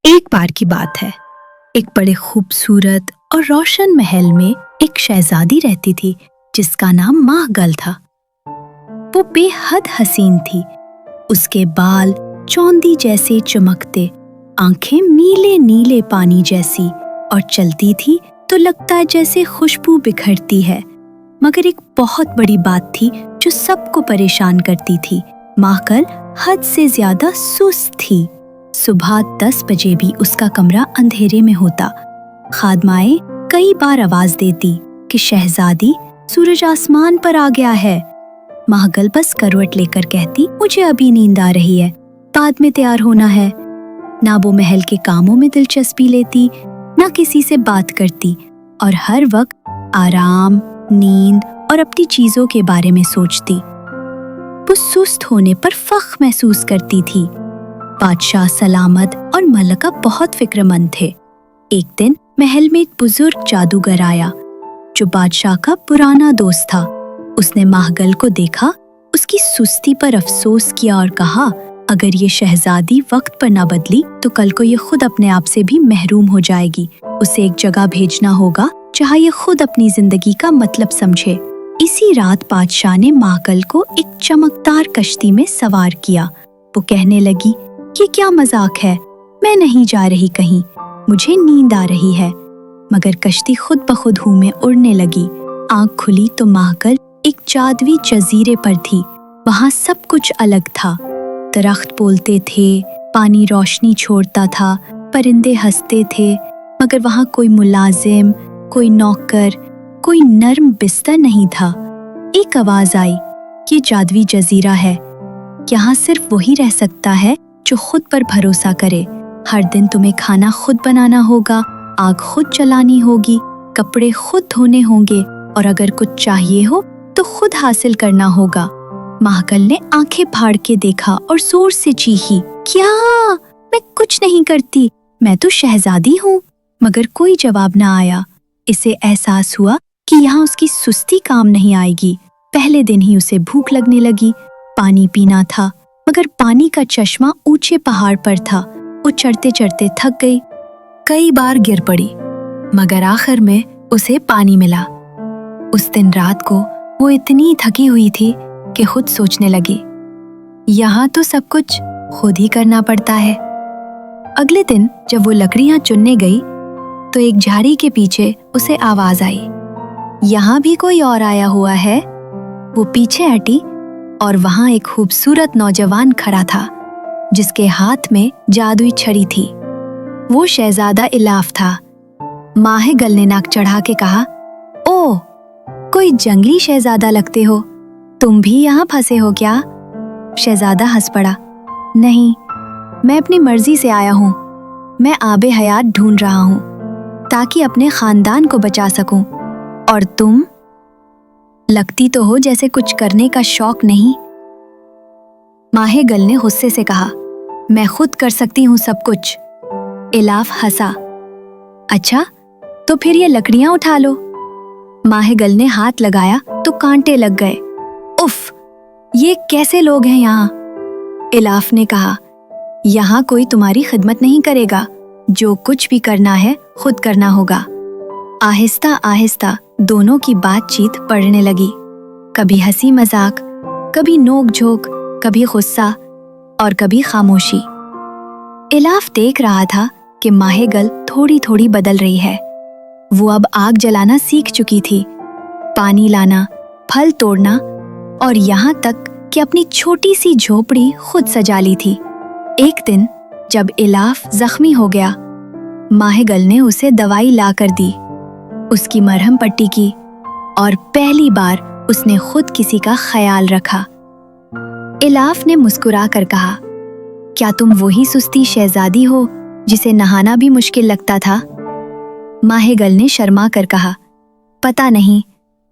एक बार की बात है, एक बड़े खूबसूरत और रोशन महल में एक शहजादी रहती थी जिसका नाम माहगल था। वो बेहद हसीन थी। उसके बाल चौंदी जैसे चमकते, आंखें नीले नीले पानी जैसी, और चलती थी तो लगता है जैसे खुशबू बिखरती है। मगर एक बहुत बड़ी बात थी जो सबको परेशान करती थी। माहगल हद से ज्यादा सुस्त थी। सुबह 10 बजे भी उसका कमरा अंधेरे में होता। खादमाएं कई बार आवाज देती कि शहजादी, सूरज आसमान पर आ गया है। माहगल बस करवट लेकर कहती, मुझे अभी नींद आ रही है, बाद में तैयार होना है। ना वो महल के कामों में दिलचस्पी लेती, ना किसी से बात करती, और हर वक्त आराम, नींद और अपनी चीजों के बारे में सोचती। वो सुस्त होने पर फख्र महसूस करती थी। बादशाह सलामत और मलका बहुत फिक्रमंद थे। एक दिन महल में एक बुजुर्ग जादूगर आया जो बादशाह का पुराना दोस्त था। उसने माहगल को देखा, उसकी सुस्ती पर अफसोस किया और कहा, अगर ये शहजादी वक्त पर ना बदली तो कल को ये खुद अपने आप से भी महरूम हो जाएगी। उसे एक जगह भेजना होगा जहाँ ये खुद अपनी जिंदगी का मतलब समझे। इसी रात बादशाह ने माहगल को एक चमकदार कश्ती में सवार किया। वो कहने लगी, ये क्या मजाक है, मैं नहीं जा रही कहीं, मुझे नींद आ रही है। मगर कश्ती खुद ब खुद हूँ में उड़ने लगी। आंख खुली तो माहगल एक जादुई जजीरे पर थी। वहाँ सब कुछ अलग था। दरख्त बोलते थे, पानी रोशनी छोड़ता था, परिंदे हंसते थे, मगर वहाँ कोई मुलाजिम, कोई नौकर, कोई नर्म बिस्तर नहीं था। एक आवाज आई, ये जादुई जजीरा है, यहाँ सिर्फ वही रह सकता है जो खुद पर भरोसा करे। हर दिन तुम्हें खाना खुद बनाना होगा, आग खुद चलानी होगी, कपड़े खुद धोने होंगे, और अगर कुछ चाहिए हो तो खुद हासिल करना होगा। माहगल ने आंखें फाड़ के देखा और जोर से चीखी, क्या? मैं कुछ नहीं करती, मैं तो शहजादी हूँ। मगर कोई जवाब न आया। इसे एहसास हुआ कि यहाँ उसकी सुस्ती काम नहीं आएगी। पहले दिन ही उसे भूख लगने लगी। पानी पीना था, मगर पानी का चश्मा ऊंचे पहाड़ पर था। वो चढ़ते चढ़ते थक गई, कई बार गिर पड़ी, मगर आखिर में उसे पानी मिला। उस दिन रात को वो इतनी थकी हुई थी कि खुद सोचने लगी, यहाँ तो सब कुछ खुद ही करना पड़ता है। अगले दिन जब वो लकड़ियां चुनने गई तो एक झाड़ी के पीछे उसे आवाज आई, यहाँ भी कोई और आया हुआ है। वो पीछे हटी और वहां एक खूबसूरत नौजवान खड़ा था जिसके हाथ में जादुई छड़ी थी। वो शहजादा इलाफ था। माहगल ने नाक चढ़ा के कहा, ओह, कोई जंगली शहजादा लगते हो, तुम भी यहाँ फंसे हो क्या? शहजादा हंस पड़ा, नहीं, मैं अपनी मर्जी से आया हूँ। मैं आबे हयात ढूंढ रहा हूँ ताकि अपने खानदान को बचा सकूं। और तुम? लगती तो हो जैसे कुछ करने का शौक नहीं। माहगल ने गुस्से से कहा, मैं खुद कर सकती हूँ सब कुछ। इलाफ हंसा, अच्छा तो फिर ये लकड़ियां उठा लो। माहगल ने हाथ लगाया तो कांटे लग गए। उफ, ये कैसे लोग हैं यहाँ? इलाफ ने कहा, यहाँ कोई तुम्हारी खिदमत नहीं करेगा, जो कुछ भी करना है खुद करना होगा। आहिस्ता आहिस्ता दोनों की बातचीत बढ़ने लगी। कभी हंसी मजाक, कभी नोक झोंक, कभी गुस्सा और कभी खामोशी। इलाफ देख रहा था कि माहगल थोड़ी थोड़ी बदल रही है। वो अब आग जलाना सीख चुकी थी, पानी लाना, फल तोड़ना, और यहाँ तक कि अपनी छोटी सी झोपड़ी खुद सजा ली थी। एक दिन जब इलाफ जख्मी हो गया, माहगल ने उसे दवाई ला कर दी, उसकी मरहम पट्टी की, और पहली बार उसने खुद किसी का ख्याल रखा। इलाफ ने मुस्कुरा कर कहा, क्या तुम वही सुस्ती शहजादी हो जिसे नहाना भी मुश्किल लगता था? माहगल ने शर्मा कर कहा, पता नहीं,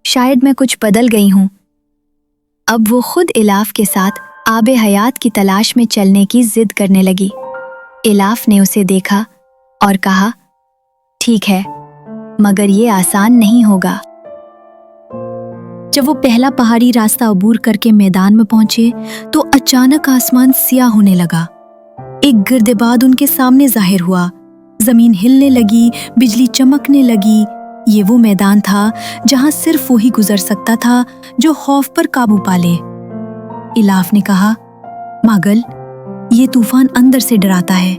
शायद मैं कुछ बदल गई हूँ। अब वो खुद इलाफ के साथ आबे हयात की तलाश में चलने की जिद करने लगी। इलाफ ने उसे देखा और कहा, ठीक है, मगर ये आसान नहीं होगा। जब वो पहला पहाड़ी रास्ता अबूर करके मैदान में पहुंचे तो अचानक आसमान सियाह होने लगा। एक गिर्दबाद उनके सामने जाहिर हुआ। जमीन हिलने लगी, बिजली चमकने लगी। ये वो मैदान था जहां सिर्फ वही गुजर सकता था जो खौफ पर काबू पा ले। इलाफ ने कहा, मागल, ये तूफान अंदर से डराता है,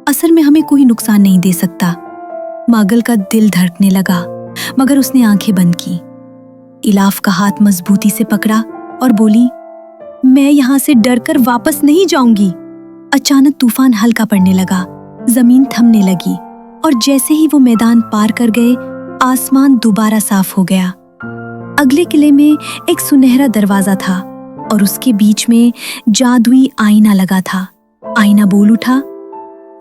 असल में हमें कोई नुकसान नहीं दे सकता। मागल का दिल धड़कने लगा, मगर उसने आंखें बंद की। इलाफ का हाथ मजबूती से पकड़ा और बोली, मैं यहाँ से डरकर वापस नहीं जाऊंगी। अचानक तूफान हल्का पड़ने लगा, जमीन थमने लगी और जैसे ही वो मैदान पार कर गए, आसमान दोबारा साफ हो गया। अगले किले में एक सुनहरा दरवाजा था और उसके बीच में जादुई आईना लगा था। आईना बोल उठा,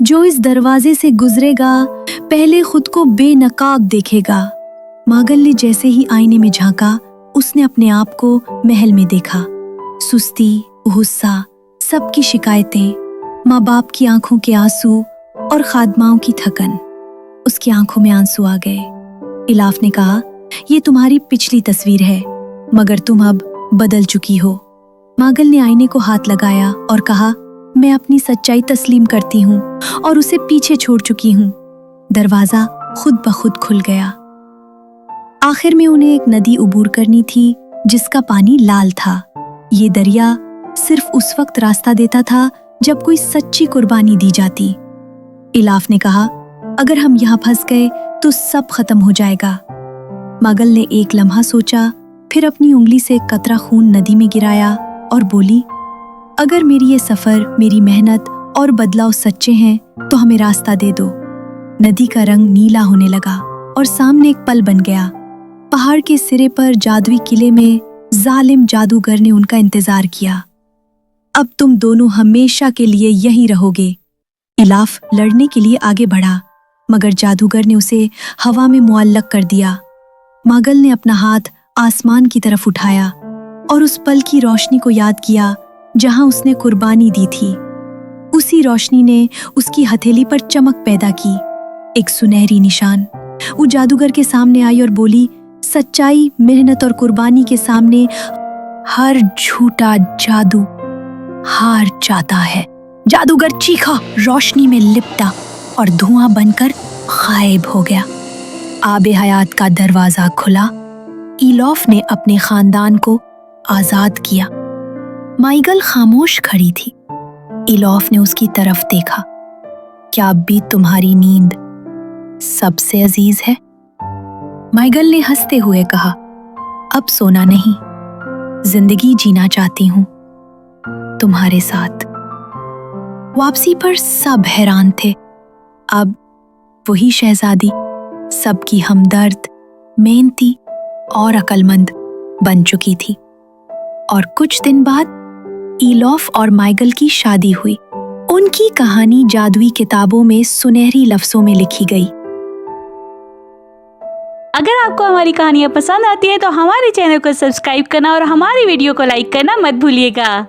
जो इस दरवाजे से गुजरेगा पहले खुद को बेनकाब देखेगा। मागल ने जैसे ही आईने में झांका, उसने अपने आप को महल में देखा। सुस्ती, गुस्सा, सबकी शिकायतें, माँ बाप की आंखों के आंसू और खादमाओं की थकन। उसकी आंखों में आंसू आ गए। इलाफ ने कहा, ये तुम्हारी पिछली तस्वीर है, मगर तुम अब बदल चुकी हो। मागल ने आईने को हाथ लगाया और कहा, मैं अपनी सच्चाई तस्लीम करती हूँ और उसे पीछे छोड़ चुकी हूँ। दरवाजा खुद ब खुद खुल गया। आखिर में उन्हें एक नदी उबूर करनी थी जिसका पानी लाल था। ये दरिया सिर्फ उस वक्त रास्ता देता था जब कोई सच्ची कुर्बानी दी जाती। इलाफ ने कहा, अगर हम यहाँ फंस गए तो सब खत्म हो जाएगा। मागल ने एक लम्हा सोचा, फिर अपनी उंगली से एक कतरा खून नदी में गिराया और बोली, अगर मेरी ये सफर, मेरी मेहनत और बदलाव सच्चे हैं तो हमें रास्ता दे दो। नदी का रंग नीला होने लगा और सामने एक पल बन गया। पहाड़ के सिरे पर जादुई किले में जालिम जादूगर ने उनका इंतजार किया। अब तुम दोनों हमेशा के लिए यहीं रहोगे। इलाफ लड़ने के लिए आगे बढ़ा, मगर जादूगर ने उसे हवा में मुअल्लक कर दिया। मागल ने अपना हाथ आसमान की तरफ उठाया और उस पल की रोशनी को याद किया जहां उसने कुर्बानी दी थी। उसी रोशनी ने उसकी हथेली पर चमक पैदा की, एक सुनहरी निशान। वो जादूगर के सामने आई और बोली, सच्चाई, मेहनत और कुर्बानी के सामने हर झूठा जादू हार जाता है। जादूगर चीखा, रोशनी में लिपटा और धुआं बनकर गायब हो गया। आबे हयात का दरवाजा खुला। इलाफ ने अपने खानदान को आजाद किया। माइगल खामोश खड़ी थी। इलाफ ने उसकी तरफ देखा। क्या अब भी तुम्हारी नींद सबसे अजीज है? माइगल ने हंसते हुए कहा, अब सोना नहीं, जिंदगी जीना चाहती हूं तुम्हारे साथ। वापसी पर सब हैरान थे। अब वही शहजादी सबकी हमदर्द, मेहनती और अक्लमंद बन चुकी थी। और कुछ दिन बाद इलाफ और माइगल की शादी हुई। उनकी कहानी जादुई किताबों में सुनहरी लफ्जों में लिखी गई। अगर आपको हमारी कहानियाँ पसंद आती है तो हमारे चैनल को सब्सक्राइब करना और हमारी वीडियो को लाइक करना मत भूलिएगा।